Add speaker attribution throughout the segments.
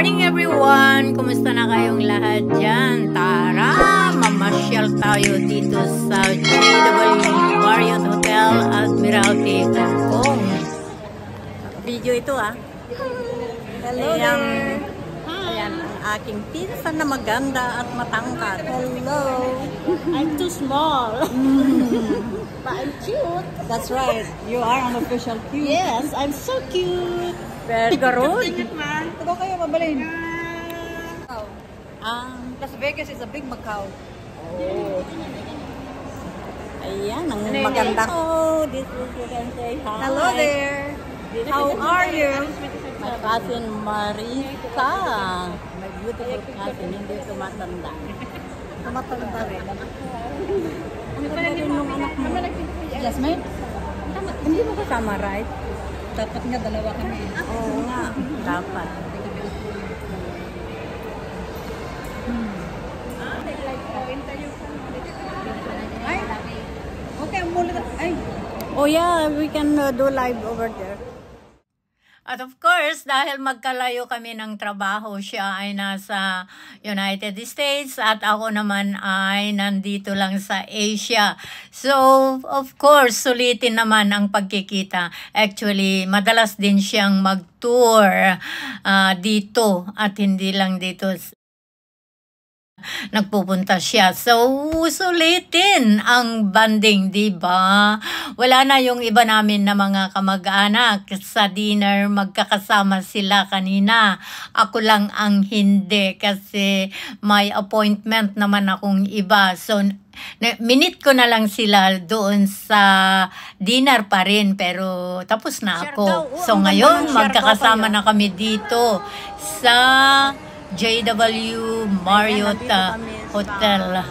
Speaker 1: morning everyone! Kumusta na kayong lahat dyan? Tara! Mamasyal tayo dito sa JW Marriott Hotel Admiralty, Hong Kong. Video ito
Speaker 2: Hello there!
Speaker 1: Ayan ang aking pinsan na maganda at matangkad.
Speaker 2: Hello!
Speaker 1: I'm too small. But I'm cute.
Speaker 2: That's right. You are an official cute.
Speaker 1: Yes, I'm so cute. Very good.
Speaker 2: Ito kayo, mabalin. Las Vegas is a big Macau.
Speaker 1: Oh. Ayan, ang maganda. Oh, this is, you can say hi.
Speaker 2: Hello there. How are you?
Speaker 1: My cousin Marisa. My beautiful cousin, hindi tumatanda.
Speaker 2: Tumatanda rin.
Speaker 1: Ano pa rin yung anak mo?
Speaker 2: Jasmine?
Speaker 1: Hindi mo kasama, right?
Speaker 2: Dapat nga dalawa kami.
Speaker 1: Oo nga, dapat.
Speaker 2: Ay, okay, mula. Ay.
Speaker 1: Oh yeah, we can do live over there. At of course, dahil magkalayo kami ng trabaho, siya ay nasa United States at ako naman ay nandito lang sa Asia. So, of course, sulitin naman ang pagkikita. Actually, madalas din siyang mag-tour dito at hindi lang dito. Nagpupunta siya. So, sulitin ang banding, di ba? Wala na yung iba namin na mga kamag-anak. Sa dinner, magkakasama sila kanina. Ako lang ang hindi kasi may appointment naman akong iba. So, minute ko na lang sila doon sa dinner pa rin pero tapos na ako. So, ngayon, magkakasama na kami dito sa JW Marriott Hotel.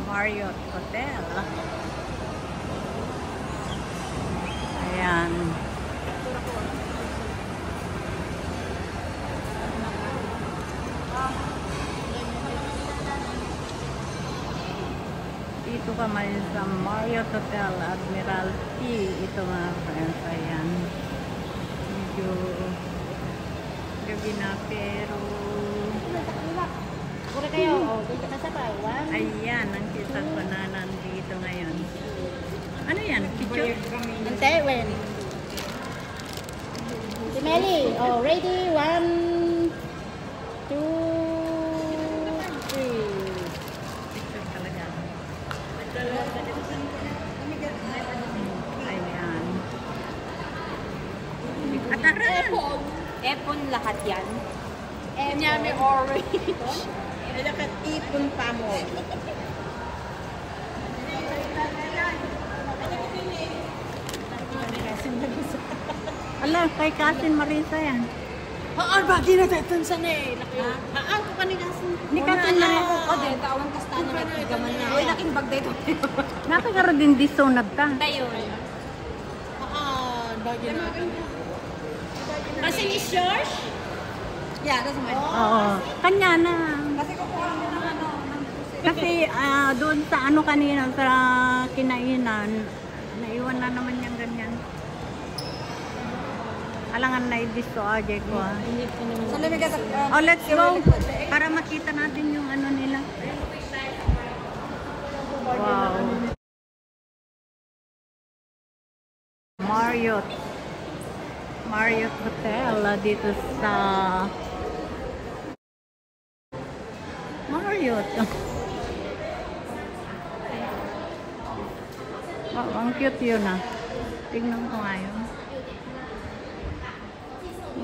Speaker 1: Marriott Hotel. Ayan. Dito kami sa Marriott Hotel Admiralty. Ito mga friends. Ayan. Medyo gabi na pero
Speaker 3: Pura kayo, dito na sa Taiwan.
Speaker 1: ayan, ang kita ko na nandito ngayon. Ano yan? Picture?
Speaker 3: Ang Taiwan. Si Melly, ready? 1, 2, 3.
Speaker 1: Picture talaga. Ayan. At
Speaker 3: Epon lahat yan. Kanya may orange.
Speaker 2: Dapat ipon pa mo.
Speaker 1: ala, kay Cousin Marisa yan.
Speaker 2: Haan ba? Ginatatan sa na eh. Haan ko kanina.
Speaker 1: Ni Cousin na
Speaker 3: Ako ko din, kaawang kastana na gaman na. Uy, laking bag dito.
Speaker 1: nakakaroon din disonad ta.
Speaker 3: Tayo.
Speaker 2: Haan ba? Ginatatan.
Speaker 3: Kasi is yours?
Speaker 2: Yeah, that's mine.
Speaker 1: Oo. Kanya na.
Speaker 2: Kasi kukuha mo ng ano.
Speaker 1: Kasi doon sa ano kanina, sa kinainan, naiwan na naman yung ganyan. Alangan na i-disto ajay ko
Speaker 2: Sa lamig at
Speaker 1: Oh, let's go. Para makita natin yung ano nila. Wow. Marriott Hotel dito sa Marriott. Wow, ang cute yun Tingnan ko ngayon.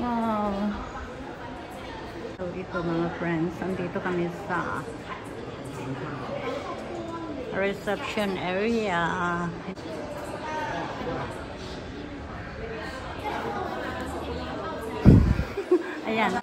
Speaker 1: Wow. So, ito mga friends, andito kami sa reception area. Ayan.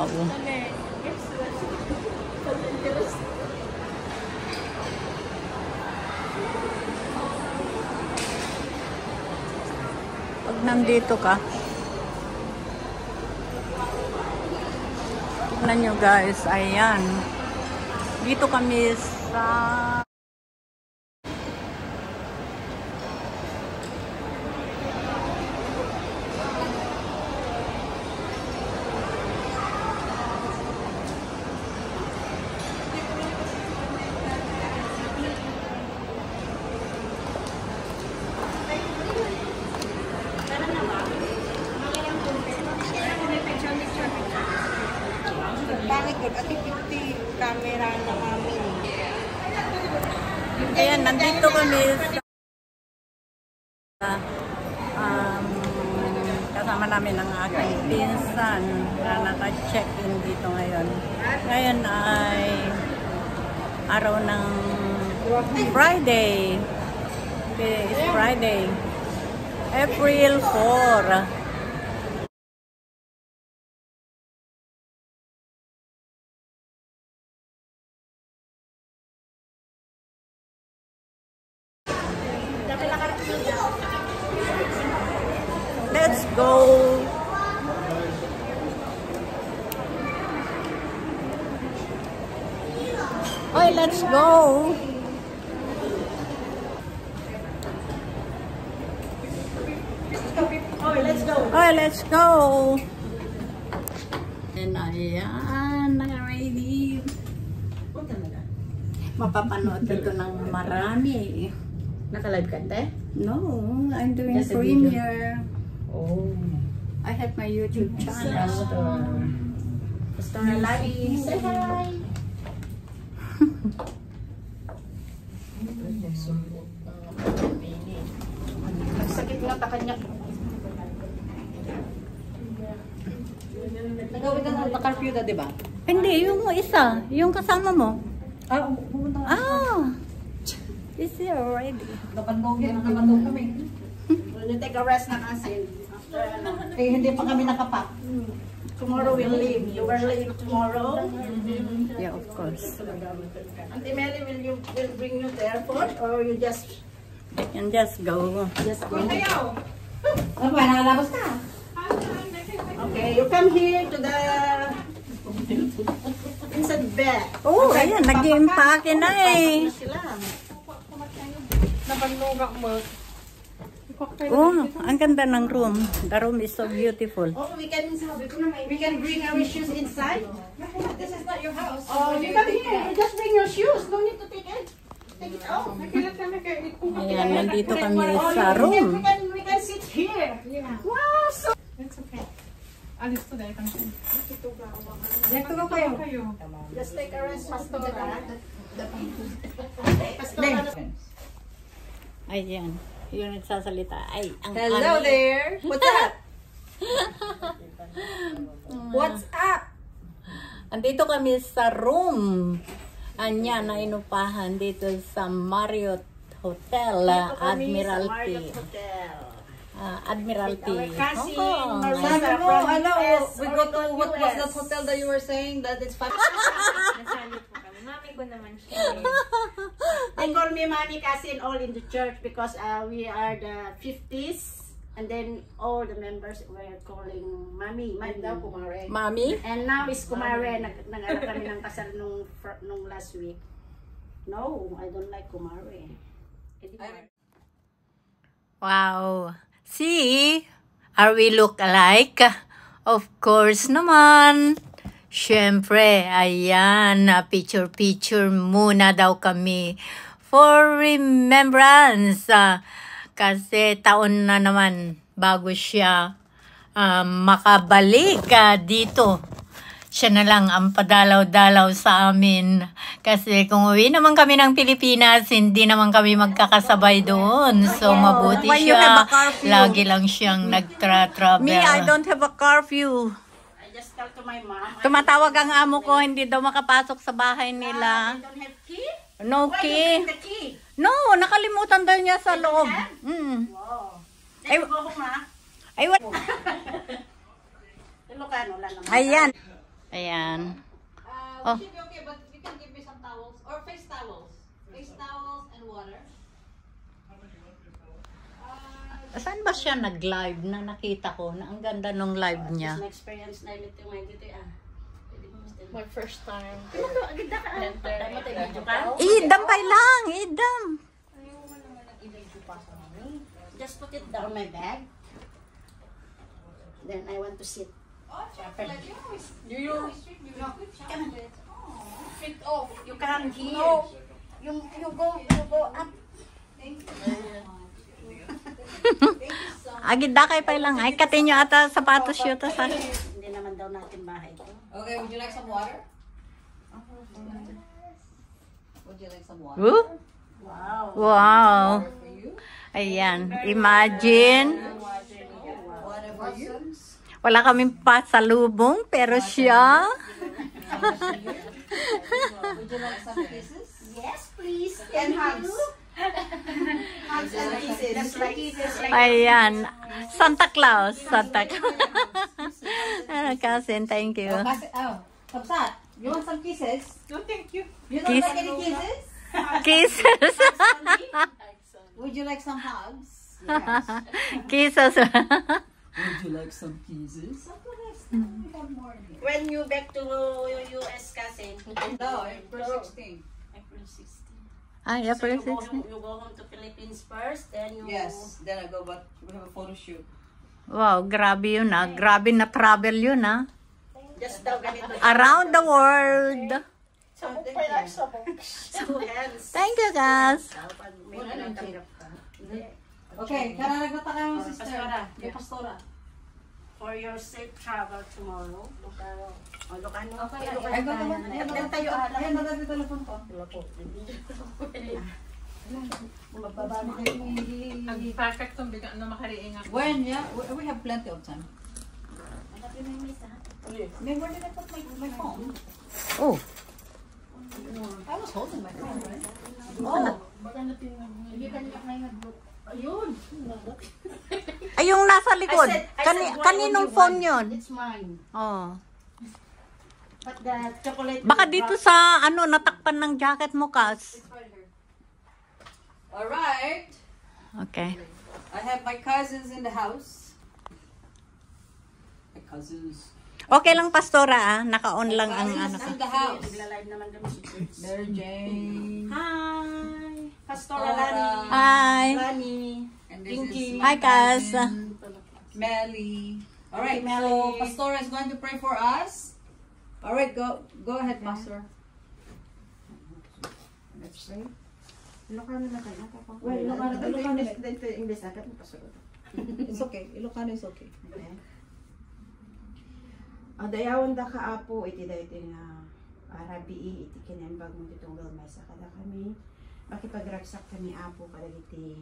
Speaker 1: Wow. Pag nandito ka, tignan nyo guys, ayan. Dito kami sa
Speaker 3: Bakit good? At 50 camera na kami.
Speaker 1: ayan, nandito kami sa kasama namin ang aking pinsan na naka-check-in dito ngayon. Ngayon ay araw ng Friday. Okay, it's Friday. April 4. Let's go. Oy, let's go. Oy, let's go. And ayan, naka-ready. Mapapanood dito ng marami.
Speaker 3: Naka-live ka, te?
Speaker 1: No, I'm doing
Speaker 3: Just a
Speaker 1: premiere.
Speaker 3: Oh.
Speaker 1: I have my YouTube channel.
Speaker 3: Pastor Lali, say hi. Sakit nga ta kanya. Nagawin na ng curfew na, di ba?
Speaker 1: Hindi, yung isa, yung kasama mo.
Speaker 3: Pumunta ka.
Speaker 1: Is he already?
Speaker 3: Napandog kami. We'll take a rest na kasi. Eh, hindi pa kami nakapak. Tomorrow we'll leave. You were leaving tomorrow?
Speaker 1: Yeah, of course.
Speaker 3: Auntie Mary, will bring you to the airport or you just
Speaker 1: I can just go.
Speaker 3: go? Ano ba? Nakalabas ka? Okay, you come here to the inside bed.
Speaker 1: Oh, ayan, nag-iimpake na eh.
Speaker 3: Napanugak mo.
Speaker 1: Oh, ang ganda ng room. The room is so beautiful.
Speaker 3: Oh, we can bring our shoes inside. This is not your house. Oh, you come here. You just bring your shoes. No need to take it. Take it off.
Speaker 1: Ayan, nandito kami sa room.
Speaker 3: We can sit here. Wow, so.
Speaker 2: It's okay. Alis to dahil kang
Speaker 3: Dito ba kayo? Just take a rest, Pastor. Pastor.
Speaker 1: Ayan, yung nagsasalita. Ay, ang
Speaker 3: Hello there. What's up? What's up?
Speaker 1: Andito kami sa room. Anya na inupahan dito sa Marriott Hotel, Admiralty. Admiralty.
Speaker 3: Cousin
Speaker 1: Hong Kong.
Speaker 3: Marisa
Speaker 2: No,
Speaker 3: from
Speaker 2: I know.
Speaker 3: US.
Speaker 2: We go to, what was that hotel that you were saying that it's 5?
Speaker 3: Nasalit po kami. Mami ko naman siya. They call me Mami Cousin all in the church because we are the 50s. And then all the members were calling Mami. Mami daw, Kumare.
Speaker 1: Mami?
Speaker 3: And now is Kumare. Nag-alap kami ng kasal nung last week. No, I don't like Kumare.
Speaker 1: Wow. See? Are we look alike? Of course naman. Siyempre, ayan, picture-picture muna daw kami for remembrance. Kasi taon na naman bago siya makabalik dito. Siya na lang ang padalaw-dalaw sa amin. Kasi kung uwi naman kami ng Pilipinas, hindi naman kami magkakasabay doon. So, mabuti
Speaker 2: When you
Speaker 1: siya.
Speaker 2: have a curfew.
Speaker 1: Lagi lang siyang nagtra-travel.
Speaker 2: Me, I don't have a curfew.
Speaker 3: I just tell to my mom.
Speaker 1: Tumatawag ang amo ko, hindi daw makapasok sa bahay nila.
Speaker 3: I don't have key?
Speaker 1: No
Speaker 3: Why you
Speaker 1: key.
Speaker 3: bring the key?
Speaker 1: No, nakalimutan daw niya sa loob.
Speaker 3: Wow.
Speaker 1: Ay,
Speaker 3: Go home, ha?
Speaker 1: ay,
Speaker 3: Ilocano, wala naman.
Speaker 1: ayan. Ayan.
Speaker 4: We should be okay, but you can give me some towels or face towels. Face towels and water.
Speaker 1: Saan ba siya nag-live na nakita ko na ang ganda nung live niya?
Speaker 3: Just na-experience na ito ngayon dito Pwede mo gusto.
Speaker 2: My first time.
Speaker 3: Agad ka. Patay mo tayo video ka.
Speaker 1: Idam pa lang, idam.
Speaker 4: Ayaw mo naman ng i-video pa sa mami.
Speaker 3: Just put it down my bag. Then I want to sit.
Speaker 4: Oh, chocolate. You always
Speaker 2: You
Speaker 4: chocolate.
Speaker 2: fit off.
Speaker 3: You can't hear. You go up.
Speaker 4: Thank you so much.
Speaker 1: Agida kay pa lang. Ay, katin nyo ata sapatos yun.
Speaker 3: Hindi naman daw natin bahay ito.
Speaker 4: Okay, would you like some water? Would you like some water?
Speaker 3: Wow.
Speaker 1: Wow.
Speaker 4: For you?
Speaker 1: Ayan. Imagine.
Speaker 4: Water for you?
Speaker 1: Wala kaming pasalubong, pero siya.
Speaker 4: Would you like some kisses?
Speaker 3: Yes, please.
Speaker 4: And hugs.
Speaker 3: Hugs and kisses. Just like
Speaker 1: Ayan. Santa Claus. Santa Claus. Cousin, thank you.
Speaker 4: Kapsat, you want some kisses?
Speaker 2: No, thank you.
Speaker 4: You don't
Speaker 1: Kiss.
Speaker 4: like any kisses?
Speaker 1: Kisses.
Speaker 4: Would you like some hugs?
Speaker 1: Kisses.
Speaker 5: Would you like some kisses?
Speaker 3: when you back to US, cousin.
Speaker 4: No, April 16.
Speaker 3: April 16.
Speaker 1: Ay,
Speaker 3: So
Speaker 1: April
Speaker 3: you go
Speaker 1: 16.
Speaker 3: home, you go home to Philippines first, then you.
Speaker 4: Yes, then I go back. We have a photo shoot.
Speaker 1: Wow, grabe yun ah. Grabe na travel yun ah.
Speaker 3: Just daw ganito.
Speaker 1: Around the world.
Speaker 2: Sabog pa lang, sabog.
Speaker 3: 2 hands.
Speaker 1: Thank you, guys.
Speaker 3: Pag may natanggap ka. Hindi.
Speaker 4: Okay, karanagot na kayo, sister.
Speaker 3: Pastora.
Speaker 4: Yung pastora.
Speaker 3: For your safe travel tomorrow. Lukaro. O, Lukano.
Speaker 4: Okay,
Speaker 3: Lukano
Speaker 4: ay, go
Speaker 3: tayo.
Speaker 4: naman.
Speaker 3: Then tayo.
Speaker 4: Ayan, maganda yung telephone ko.
Speaker 2: Ang perfect tong bigyan na makariing ako.
Speaker 4: When, yeah? We have plenty of time. Then where did I put my phone?
Speaker 1: Oh,
Speaker 4: I was holding my phone, right?
Speaker 3: Oh. Hindi kanina kayo nag-book. Ayun.
Speaker 1: ay yung nasa likod.
Speaker 3: I said, why
Speaker 1: Kaninong
Speaker 3: only
Speaker 1: phone
Speaker 3: one?
Speaker 1: yun?
Speaker 3: It's mine.
Speaker 1: Oh.
Speaker 3: But the chocolate.
Speaker 1: Baka dito sa ano natakpan ng jacket mo, Kas.
Speaker 4: All right.
Speaker 1: Okay.
Speaker 4: I have my cousins in the house.
Speaker 5: My cousins.
Speaker 1: Okay lang, Pastora ah. Naka-on lang ang ano ko.
Speaker 4: In the house.
Speaker 3: Nagla-live naman kami si Church.
Speaker 4: Mary Jane.
Speaker 3: Hi. Pastora
Speaker 4: Pastora.
Speaker 3: Lani.
Speaker 1: Hi.
Speaker 3: Lani.
Speaker 4: And this
Speaker 3: Pinky.
Speaker 4: is
Speaker 1: Hi, Kas.
Speaker 4: Melly. All right,
Speaker 3: Melly.
Speaker 4: so Pastor is going to pray for us. All right, go ahead, Pastor.
Speaker 3: Let's pray. Ilocano na tayo. Well, Ilocano is English agad mo pasunod.
Speaker 4: It's okay. Ilocano is okay.
Speaker 6: Dayawan da ka apo iti daytoy nga arabi iti kinembag mo ditunggal mesa kada kami makipagragsak kami apo kadagiti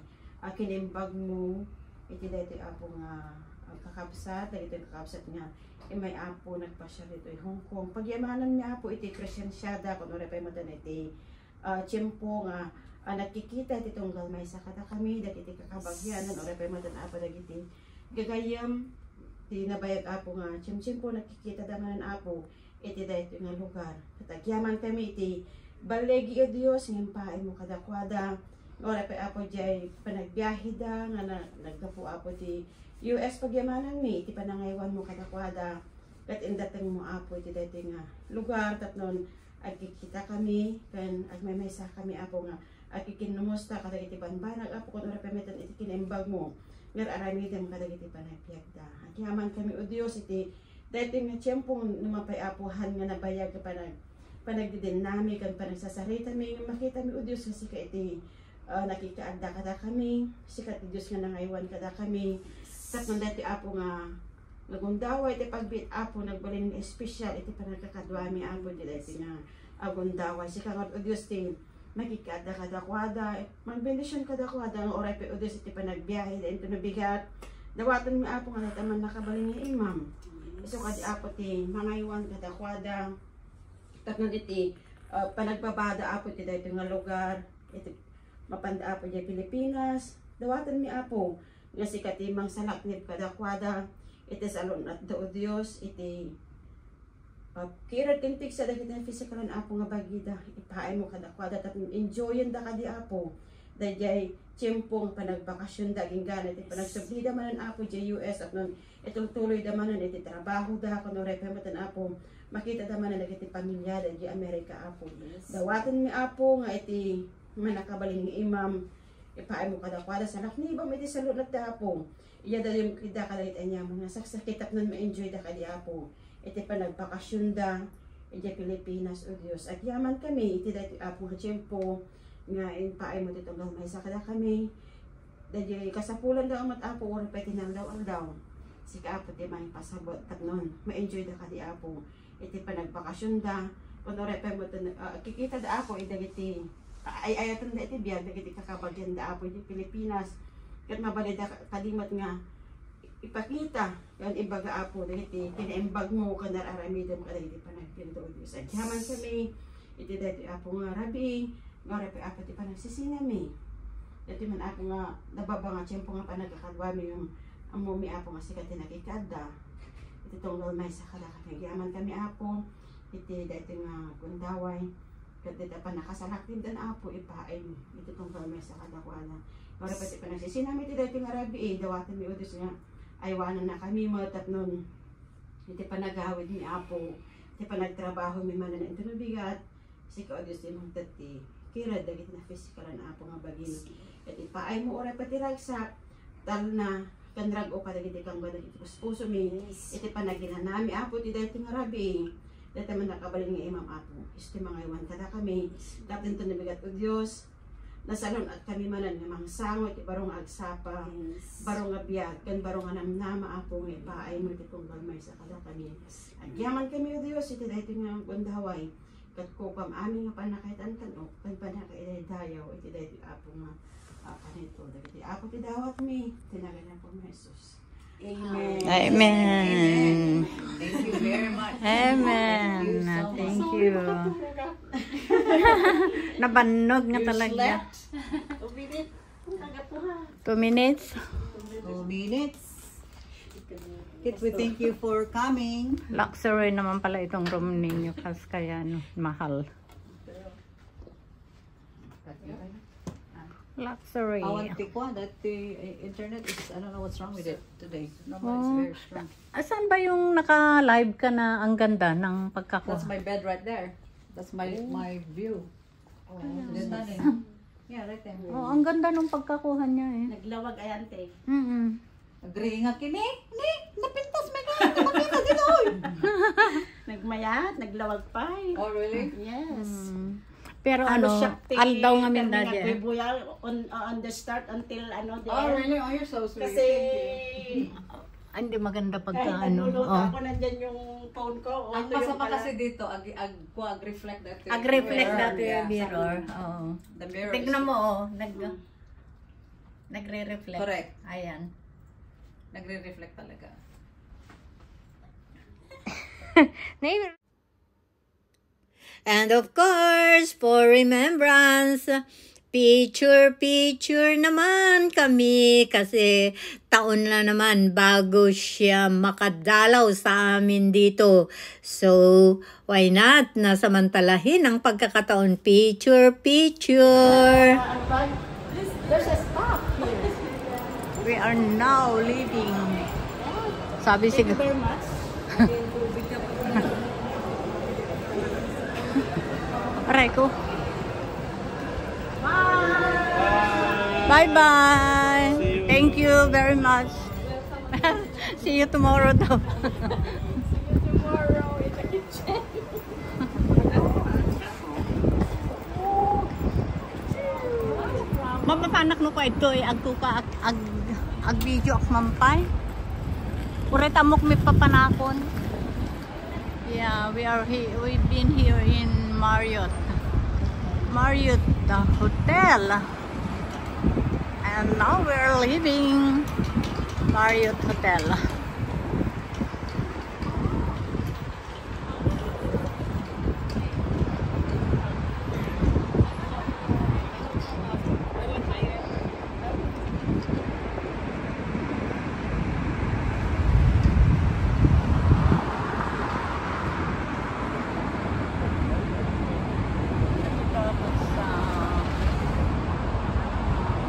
Speaker 6: kinembag mo iti daytoy apo nga kakabsat daytoy kakabsat nga may apo nagpasya dito Hong Kong pagyamanan ni apo iti presensyada kun ora pay madan iti tiempo nga nakikita iti tunggal mesa kada kami dagiti kakabagyanan ora pay madan apo dagiti gagayam tinabayag apo nga chim po nakikita damanan apo iti dayto nga lugar katagyaman kami iti balegi o Dios ngem paay mo kadakwada ora pa apo jay panagbiyahe da nga naggapo apo ti US pagyamanan mi iti panangaywan mo kadakwada ket indateng mo apo iti dayto nga lugar tatnon agkikita kami ken agmaymaysa kami apo nga agkikinumusta kadag iti banbanag apo kun ora pa metan iti kinembag mo ngararamidan kadagiti panagbiagda. Agyaman kami o Dios iti dating nga tiyempo numapay apuhan nga nabayag ka panagdidinamik kan panagsasarita mi makita mi o Dios kasi ka iti nakikaadda kada kami sikat ti Dios nga nangaywan kada kami tapno dati apo nga nagundawa iti pagbit apo nagbalin espesyal iti panagkakadwa mi apo diti nga agundawa sikat o Dios ti magikada kadakwada, magbendisyon kadakwada, ang oray pe Diyos iti panagbiyahe, dahil ito nabigat, dawatan mi apo nga nataman nakabalin ni imam. So kadi apo ti mangaywan kadakwada, tatno iti panagbabada apo ti dahito nga lugar, iti mapanda apo di Pilipinas, dawatan mi apo, nga sikat imang salaknib kadakwada, iti salon at do Diyos, iti Kira tintig sa dagit na physikalan apo nga bagida, ipaay mo kada kwada at enjoyin da kadi apo. Dayjay tiyempong panagbakasyon da gingana iti panagsublida manan apo di US at nun itultuloy da manan iti trabaho da kuno repematan apo. Makita da manan iti pamilya da di Amerika apo. Dawaten mi apo nga iti manakabaling ni imam ipaay mo kada kwada sa nakniba iti salulat da apo. Iya da yung kita kadagit anya mga saksakit at nun ma-enjoy da kadi apo. Iti panagbakasyon da iti Pilipinas o Dios. At yaman kami iti dati apo nga tiyempo nga paay mo dito gamay sa kada kami. Dadi kasapulan daw amat apo or pa tinalaw-aldaw. Si kaapo ti may pasabot at nun ma-enjoy da kadi apo. Iti panagbakasyon da kuno pa mo kikita da apo idagiti ay ayatan da iti biya dagiti kakabagyan da apo iti Pilipinas. Kat mabalida kalimat nga ipakita yan ibaga apo dagiti kinaimbag mo kanar aramidem kada iti panagpinto Dios. At yaman kami iti dati apo nga rabi nga repe apo ti panagsisinami. Dati man apo nga nababa nga tiyempo nga panagkakadwami yung amumi apo nga sikat tinakikada. Iti tunggal may sa kada kami. Yaman kami apo iti dati nga gundaway. Kat dati pa nakasalak din dan apo ipaay iti tunggal may sa kada kuala. Para pati panagsisinami iti dati nga rabi dawatan mi udos nga aywanan na kami mo at nun iti panagawid mi apo iti panagtrabaho mi manan iti mabigat si ka udos ti mong tati kira dagit na physikalan apo nga bagin at ipaay mo oray pati ragsak tal na kanrag o kadagiti kang badag iti puspuso mi iti panaginanami apo ti dati nga rabi dati man nakabalin nga imam apo iti mga iwan kada kami dapat ito nabigat o Diyos nasalon at kami manan nga mangsangot barong agsapa barong abiyat kan barong anamnama apo nga ipaay mo iti tunggal may sa kada kami agyaman kami o Dios iti dayto nga gundaway kat kupam amin nga panakaitan o kan panakaidayaw iti dayto apo nga kanito dagiti apo ti dawat mi tinagalan po ni Jesus. Amen.
Speaker 1: Amen.
Speaker 4: Thank you very much.
Speaker 1: Amen. Thank you. Nabanog nga talaga. 2 minutes.
Speaker 4: 2 minutes. Kit, we thank you for coming.
Speaker 1: Luxury naman pala itong room ninyo kasi kaya mahal. Luxury.
Speaker 4: Awanti ko that the internet is, I don't know what's wrong with it today. Normally it's very strong.
Speaker 1: Asan ba yung naka-live ka na ang ganda ng
Speaker 4: That's
Speaker 1: pagkakuha?
Speaker 4: my bed right there. That's my view. Oh, stunning. Yeah, right there.
Speaker 1: Oh, ang ganda ng pagkakuha niya eh.
Speaker 3: Naglawag ayante.
Speaker 4: Agree nga kini. Ni, napintas may ka. Makita dito.
Speaker 3: Nagmayat, naglawag pa eh.
Speaker 4: Oh, really?
Speaker 3: Yes.
Speaker 1: Pero aldaw nga min dadya.
Speaker 3: Nagbibuyal on the start until the
Speaker 4: Oh,
Speaker 3: end.
Speaker 4: really? Oh, you're so sweet.
Speaker 3: Kasi
Speaker 1: Hindi maganda pagka
Speaker 3: kahit nanonood
Speaker 1: Oh.
Speaker 3: ako, nandyan yung phone ko.
Speaker 4: Ang
Speaker 3: Ito yung
Speaker 4: masama
Speaker 3: pala-
Speaker 4: kasi dito, ag-reflect that.
Speaker 1: Ag-reflect dati
Speaker 4: Yeah,
Speaker 1: yung mirror. Oo.
Speaker 4: The mirror.
Speaker 1: Tignan mo nagre-reflect.
Speaker 4: Correct.
Speaker 1: Ayan.
Speaker 4: Nagre-reflect talaga.
Speaker 1: And of course, for remembrance, picture naman kami kasi taon na naman bago siya makadalaw sa amin dito. So, why not? Nasamantalahin ang pagkakataon. Picture.
Speaker 3: There's a stop here.
Speaker 1: We are now leaving. Sabi
Speaker 3: Thank you
Speaker 1: siguro.
Speaker 3: very much.
Speaker 1: Aray ko. Bye-bye. Thank you very much. See you tomorrow daw.
Speaker 3: Tomorrow in the kitchen.
Speaker 1: Mapapanak no ko ito eh. Agtuka ag video ak mampay. Uret amok mi papanakon. Yeah, we've been here in Marriott the hotel. And now we're leaving Marriott Hotel.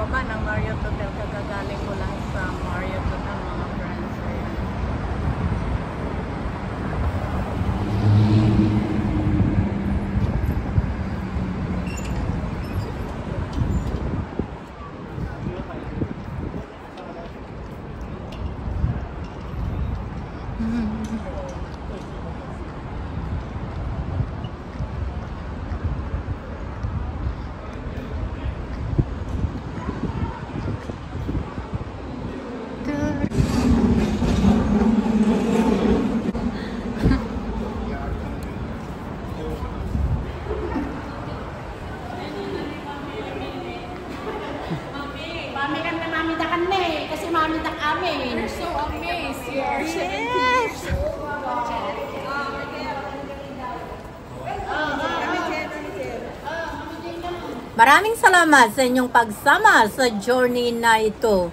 Speaker 7: pababa ng Marriott Hotel. Kagagaling ko lang sa Marriott Hotel, mga friends. Ayan.
Speaker 3: Mami kan na mami da kan kasi mami da amin. So amazed. Yes.
Speaker 1: Maraming salamat sa inyong pagsama sa journey na ito.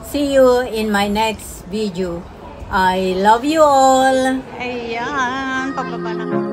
Speaker 1: See you in my next video. I love you all.
Speaker 7: Ayan, pababa na.